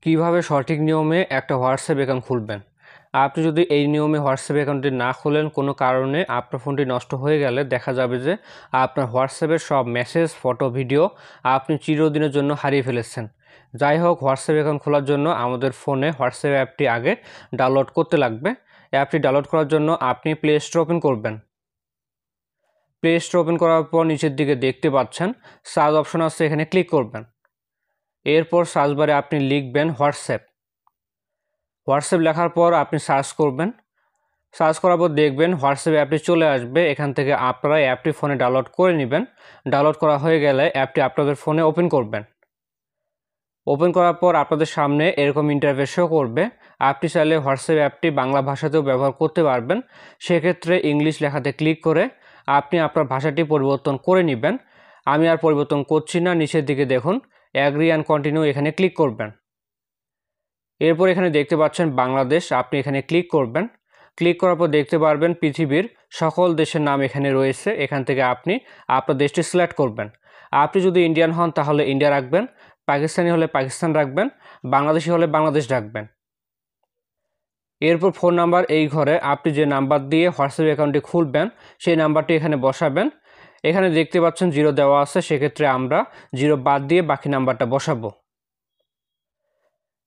কিভাবে সঠিক নিয়মে একটা হোয়াটসঅ্যাপ অ্যাকাউন্ট খুলবেন। আপনি যদি এই নিয়মে হোয়াটসঅ্যাপ অ্যাকাউন্টটি না খোলেন, কোনো কারণে আপনার ফোনটি নষ্ট হয়ে গেলে দেখা যাবে যে আপনার হোয়াটসঅ্যাপের সব মেসেজ, ফটো, ভিডিও আপনি চিরদিনের জন্য হারিয়ে ফেলেছেন। যাই হোক, হোয়াটসঅ্যাপ অ্যাকাউন্ট খোলার জন্য আমাদের ফোনে হোয়াটসঅ্যাপ অ্যাপটি আগে ডাউনলোড করতে লাগবে। অ্যাপটি ডাউনলোড করার জন্য আপনি প্লে স্টোর ওপেন করবেন। প্লে স্টোর ওপেন করার পর নিচের দিকে দেখতে পাচ্ছেন সার্চ অপশন আছে, এখানে ক্লিক করবেন। এরপর সার্চ বারে আপনি লিখবেন হোয়াটসঅ্যাপ লেখার পর আপনি সার্চ করবেন। সার্চ করার পর দেখবেন হোয়াটসঅ্যাপ অ্যাপটি চলে আসবে। এখান থেকে আপনারা অ্যাপটি ফোনে ডাউনলোড করে নেবেন। ডাউনলোড করা হয়ে গেলে অ্যাপটি আপনাদের ফোনে ওপেন করবেন। ওপেন করার পর আপনাদের সামনে এরকম ইন্টারফেস শো করবে। আপনি চাইলে হোয়াটসঅ্যাপ অ্যাপটি বাংলা ভাষাতেও ব্যবহার করতে পারবেন। সেক্ষেত্রে ইংলিশ লেখাতে ক্লিক করে আপনি আপনার ভাষাটি পরিবর্তন করে নেবেন। আমি আর পরিবর্তন করছি না। নিচের দিকে দেখুন অ্যাগ্রি অ্যান্ড কন্টিনিউ, এখানে ক্লিক করবেন। এরপর এখানে দেখতে পাচ্ছেন বাংলাদেশ, আপনি এখানে ক্লিক করবেন। ক্লিক করার পর দেখতে পারবেন পৃথিবীর সকল দেশের নাম এখানে রয়েছে। এখান থেকে আপনি আপনার দেশটি সিলেক্ট করবেন। আপনি যদি ইন্ডিয়ান হন তাহলে ইন্ডিয়া রাখবেন, পাকিস্তানি হলে পাকিস্তান রাখবেন, বাংলাদেশি হলে বাংলাদেশ রাখবেন। এরপর ফোন নাম্বার, এই ঘরে আপনি যে নাম্বার দিয়ে হোয়াটসঅ্যাপ অ্যাকাউন্টটি খুলবেন সেই নাম্বারটি এখানে বসাবেন। এখানে দেখতে পাচ্ছেন 0 দেওয়া আছে, সেক্ষেত্রে আমরা 0 বাদ দিয়ে বাকি নাম্বারটা বসাবো।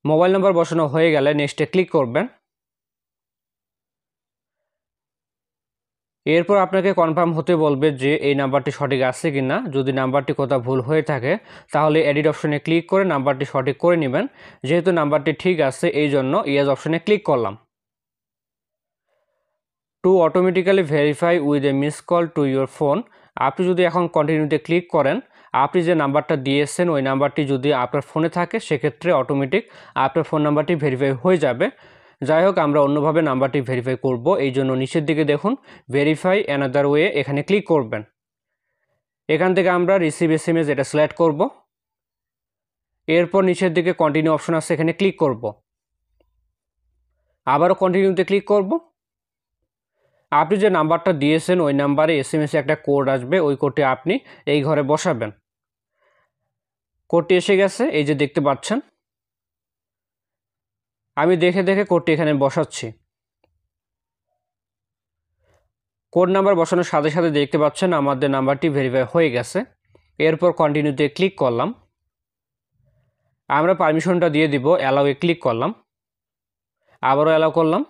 মোবাইল নাম্বার বসানো হয়ে গেলে নেক্সটে ক্লিক করবেন। এরপর আপনাকে কনফার্ম হতে বলবে যে এই নাম্বারটি সঠিক আছে কি না। যদি নাম্বারটি কোথাও ভুল হয়ে থাকে তাহলে এডিট অপশনে ক্লিক করে নাম্বারটি সঠিক করে নেবেন। যেহেতু নাম্বারটি ঠিক আছে এই জন্য ইয়েস অপশনে ক্লিক করলাম। To automatically verify with a miss call to your phone, আপনি যদি এখন কন্টিনিউতে ক্লিক করেন, আপনি যে নাম্বারটা দিয়েছেন ওই নাম্বারটি যদি আপনার ফোনে থাকে সেক্ষেত্রে অটোমেটিক আপনার ফোন নাম্বারটি ভেরিফাই হয়ে যাবে। যাই হোক, আমরা অন্যভাবে নাম্বারটি ভেরিফাই করব। এই জন্য নিচের দিকে দেখুন ভেরিফাই অ্যানাদার ওয়ে, এখানে ক্লিক করবেন। এখান থেকে আমরা রিসিভ এসএমএস এটা সিলেক্ট করব। এরপর নিচের দিকে কন্টিনিউ অপশন আছে, এখানে ক্লিক করব। আবারও কন্টিনিউতে ক্লিক করব। আপনি যে নাম্বারটা দিয়েছেন ওই নাম্বারে এসএমএসে একটা কোড আসবে, ওই কোডটি আপনি এই ঘরে বসাবেন। কোডটি এসে গেছে, এই যে দেখতে পাচ্ছেন। আমি দেখে দেখে কোডটি এখানে বসাচ্ছি। কোড নাম্বার বসানোর সাথে সাথে দেখতে পাচ্ছেন আমাদের নাম্বারটি ভেরিফাই হয়ে গেছে। এরপর কন্টিনিউতে ক্লিক করলাম। আমরা পারমিশনটা দিয়ে দিব, অ্যালাউয়ে ক্লিক করলাম। আবারও অ্যালাউ করলাম।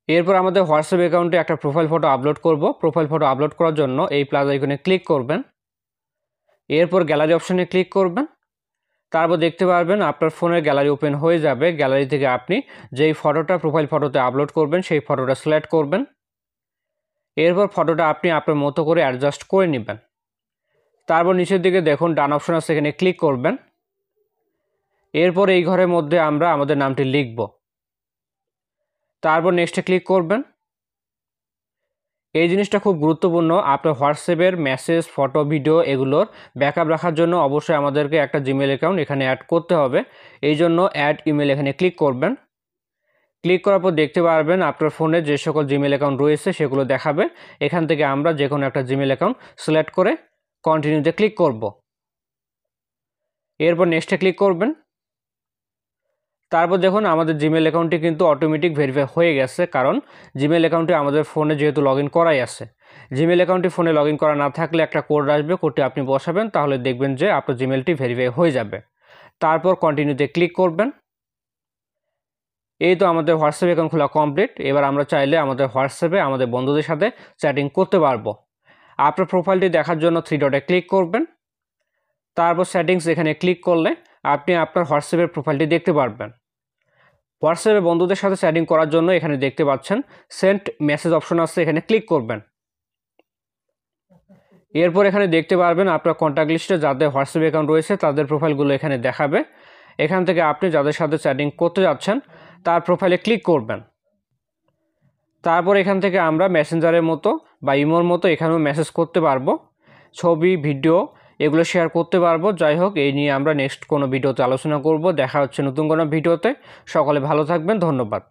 এরপর আমাদের হোয়াটসঅ্যাপ অ্যাকাউন্টে একটা প্রোফাইল ফটো আপলোড করব। প্রোফাইল ফটো আপলোড করার জন্য এই প্লাস আইকনে ক্লিক করবেন। এরপর গ্যালারি অপশনে ক্লিক করবেন। তারপর দেখতে পারবেন আপনার ফোনের গ্যালারি ওপেন হয়ে যাবে। গ্যালারি থেকে আপনি যেই ফটোটা প্রোফাইল ফটোতে আপলোড করবেন সেই ফটোটা সিলেক্ট করবেন। এরপর ফটোটা আপনি আপনার মতো করে অ্যাডজাস্ট করে নেবেন। তারপর নিচের দিকে দেখুন ডান অপশন আছে, এখানে ক্লিক করবেন। এরপর এই ঘরের মধ্যে আমরা আমাদের নামটি লিখব। তারপর নেক্সটে ক্লিক করবেন। এই জিনিসটা খুব গুরুত্বপূর্ণ। আপনার হোয়াটসঅ্যাপের মেসেজ, ফটো, ভিডিও এগুলোর ব্যাকআপ রাখার জন্য অবশ্যই আমাদেরকে একটা জিমেল অ্যাকাউন্ট এখানে অ্যাড করতে হবে। এই জন্য অ্যাড ইমেল এখানে ক্লিক করবেন। ক্লিক করার পর দেখতে পারবেন আপনার ফোনে যে সকল জিমেল অ্যাকাউন্ট রয়েছে সেগুলো দেখাবে। এখান থেকে আমরা যে কোনো একটা জিমেল অ্যাকাউন্ট সিলেক্ট করে কন্টিনিউতে ক্লিক করব। এরপর নেক্সটে ক্লিক করবেন। তারপর দেখুন আমাদের জিমেল অ্যাকাউন্টটি কিন্তু অটোমেটিক ভেরিফাই হয়ে গেছে, কারণ জিমেল অ্যাকাউন্টটি আমাদের ফোনে যেহেতু লগ ইন করাই আছে। জিমেল অ্যাকাউন্টটি ফোনে লগ ইন করা না থাকলে একটা কোড আসবে, কোডটি আপনি বসাবেন, তাহলে দেখবেন যে আপনার জিমেলটি ভেরিফাই হয়ে যাবে। তারপর কন্টিনিউতে ক্লিক করবেন। এই তো আমাদের হোয়াটসঅ্যাপ অ্যাকাউন্ট খোলা কমপ্লিট। এবার আমরা চাইলে আমাদের হোয়াটসঅ্যাপে আমাদের বন্ধুদের সাথে চ্যাটিং করতে পারবো। আপনার প্রোফাইলটি দেখার জন্য 3 ডটে ক্লিক করবেন। তারপর সেটিংস এখানে ক্লিক করলে আপনি আপনার হোয়াটসঅ্যাপের প্রোফাইলটি দেখতে পারবেন। হোয়াটসঅ্যাপে বন্ধুদের সাথে চ্যাটিং করার জন্য এখানে দেখতে পাচ্ছেন সেন্ড মেসেজ অপশন আছে, এখানে ক্লিক করবেন। এরপর এখানে দেখতে পারবেন আপনার কন্ট্যাক্ট লিস্টে যাদের হোয়াটসঅ্যাপ অ্যাকাউন্ট রয়েছে তাদের প্রোফাইলগুলো এখানে দেখাবে। এখান থেকে আপনি যাদের সাথে চ্যাটিং করতে যাচ্ছেন তার প্রোফাইলে ক্লিক করবেন। তারপর এখান থেকে আমরা মেসেঞ্জারের মতো বা ইমোর মতো এখানেও মেসেজ করতে পারবো, ছবি, ভিডিও এগুলো শেয়ার করতে পারবো। যাই হোক, এই নিয়ে আমরা নেক্সট কোনো ভিডিওতে আলোচনা করব। দেখা হচ্ছে নতুন কোনো ভিডিওতে। সকলে ভালো থাকবেন, ধন্যবাদ।